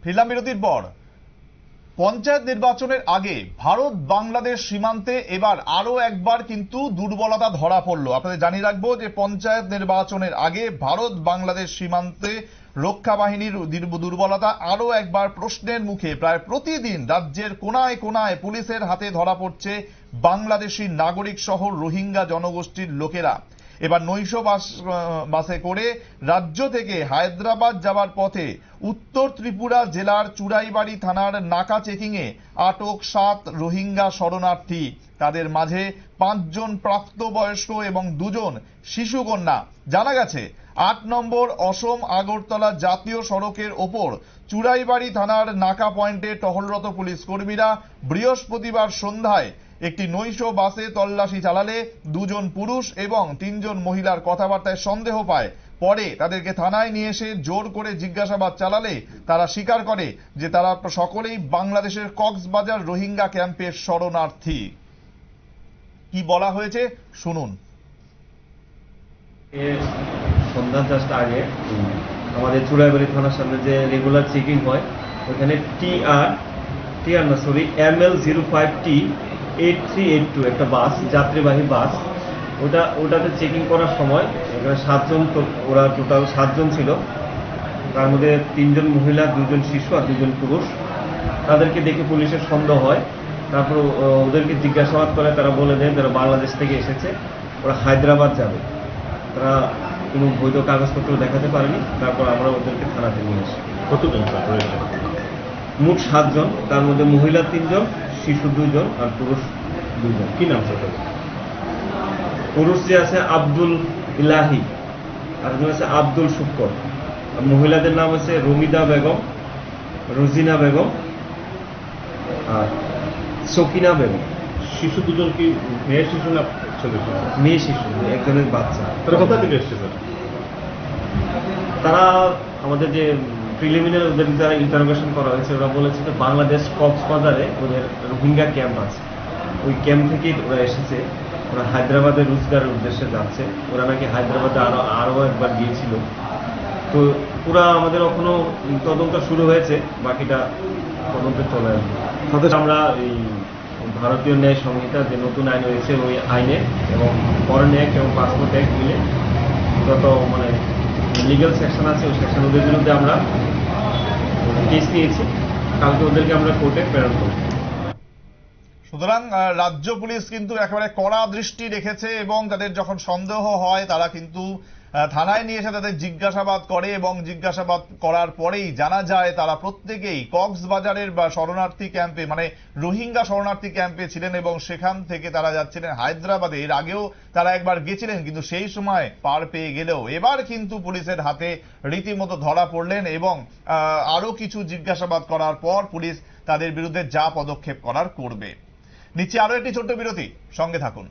ফিরলাম বিরতির পর। পঞ্চায়েত নির্বাচনের আগে ভারত বাংলাদেশ সীমান্তে এবার আরো একবার কিন্তু দুর্বলতা ধরা পড়লো। আপনাদের জানিয়ে রাখবো যে পঞ্চায়েত নির্বাচনের আগে ভারত বাংলাদেশ সীমান্তে রক্ষা বাহিনীর দুর্বলতা আরো একবার প্রশ্নের মুখে। প্রায় প্রতিদিন রাজ্যের কোনায় কোনায় পুলিশের হাতে ধরা পড়ছে বাংলাদেশি নাগরিক সহ রোহিঙ্গা জনগোষ্ঠীর লোকেরা। এবার নৈশ বাসে করে রাজ্য থেকে হায়দ্রাবাদ যাওয়ার পথে উত্তর ত্রিপুরা জেলার চুড়াইবাড়ি থানার নাকা চেকিংয়ে আটক 7 রোহিঙ্গা শরণার্থী। তাদের মাঝে 5 জন প্রাপ্তবয়স্ক এবং 2 জন শিশুকন্যা। জানা গেছে 8 নম্বর অসম আগরতলা জাতীয় সড়কের ওপর চুড়াইবাড়ি থানার নাকা পয়েন্টে টহলরত পুলিশ কর্মীরা বৃহস্পতিবার সন্ধ্যায় একটি নৈশ বাসে তল্লাশি চালালে 2 জন পুরুষ এবং 3 জন মহিলার কথাবার্তায় সন্দেহ পায়। পরে তাদেরকে থানায় নিয়ে এসে জোর করে জিজ্ঞাসাবাদ চালালে তারা স্বীকার করে যে তারা সকলেই বাংলাদেশের কক্সবাজার রোহিঙ্গা ক্যাম্পের শরণার্থী। কি বলা হয়েছে শুনুন। সন্ধ্যা জাস্ট আগে আমাদের চুড়াইবাড়ি থানার সামনে যে রেগুলার চেকিং হয় ওখানে ML05T 8382 একটা বাস, যাত্রীবাহী বাস, ওটাতে চেকিং করার সময় এখানে 7 জন, ওরা টোটাল 7 জন ছিল। তার মধ্যে 3 জন মহিলা, 2 জন শিশু আর 2 জন পুরুষ। তাদেরকে দেখে পুলিশের সন্দেহ হয়। তারপর ওদেরকে জিজ্ঞাসাবাদ করে তারা বলে দেন তারা বাংলাদেশ থেকে এসেছে, ওরা হায়দ্রাবাদ যাবে। তারা কোনো বৈধ কাগজপত্র দেখাতে পারেনি। তারপর আমরা ওদেরকে থানাতে নিয়ে আসি। কতজন? মোট 7 জন, তার মধ্যে মহিলা 3 জন, শিশু 2 জন আর পুরুষ 2 জন। কি নাম স্যার? পুরুষ যে আছে আব্দুল ইলাহি, আর আছে আব্দুল শুক্কর। মহিলাদের নাম আছে রমিদা বেগম, রোজিনা বেগম আর সকিনা বেগম। শিশু 2 জন কি মেয়ে শিশু না ছেলে শিশু? মেয়ে শিশু, একজনের বাচ্চা। তারা কোথা থেকে এসছে স্যার? তারা আমাদের যে প্রিলিমিনারি ওদের যারা ইন্টারোগেশন করা হয়েছে ওরা বলেছে যে বাংলাদেশ কক্সবাজারে ওদের রোহিঙ্গা ক্যাম্প আছে, ওই ক্যাম্প থেকেই ওরা এসেছে। ওরা হায়দ্রাবাদে রোজগারের উদ্দেশ্যে যাচ্ছে। ওরা নাকি হায়দ্রাবাদে আরও একবার গিয়েছিল। তো পুরা আমাদের এখনো তদন্ত শুরু হয়েছে, বাকিটা তদন্তে চলে আসবে। তাদের আমরা এই ভারতীয় ন্যায় সংহিতা যে নতুন আইন হয়েছে ওই আইনে এবং ফরেন অ্যাক্ট এবং পাসপোর্ট অ্যাক্ট মিলে যত লিগ্যাল সেকশন আছে ওই সেকশন ওদের বিরুদ্ধে আমরা কেস নিয়েছি। কালকে ওদেরকে আমরা কোর্টে প্রেরণ করব। সুতরাং রাজ্য পুলিশ কিন্তু একেবারে কড়া দৃষ্টি রেখেছে এবং তাদের যখন সন্দেহ হয় তারা কিন্তু থানায় নিয়ে এসে তাদের জিজ্ঞাসাবাদ করে এবং জিজ্ঞাসাবাদ করার পরেই জানা যায় তারা প্রত্যেকেই কক্সবাজারের বা শরণার্থী ক্যাম্পে মানে রোহিঙ্গা শরণার্থী ক্যাম্পে ছিলেন এবং সেখান থেকে তারা যাচ্ছিলেন হায়দ্রাবাদে। এর আগেও তারা একবার গেছিলেন কিন্তু সেই সময় পার পেয়ে গেলেও এবার কিন্তু পুলিশের হাতে রীতিমতো ধরা পড়লেন এবং আরো কিছু জিজ্ঞাসাবাদ করার পর পুলিশ তাদের বিরুদ্ধে যা পদক্ষেপ করার করবে। নিচে আরো একটি ছোট্ট বিরতি, সঙ্গে থাকুন।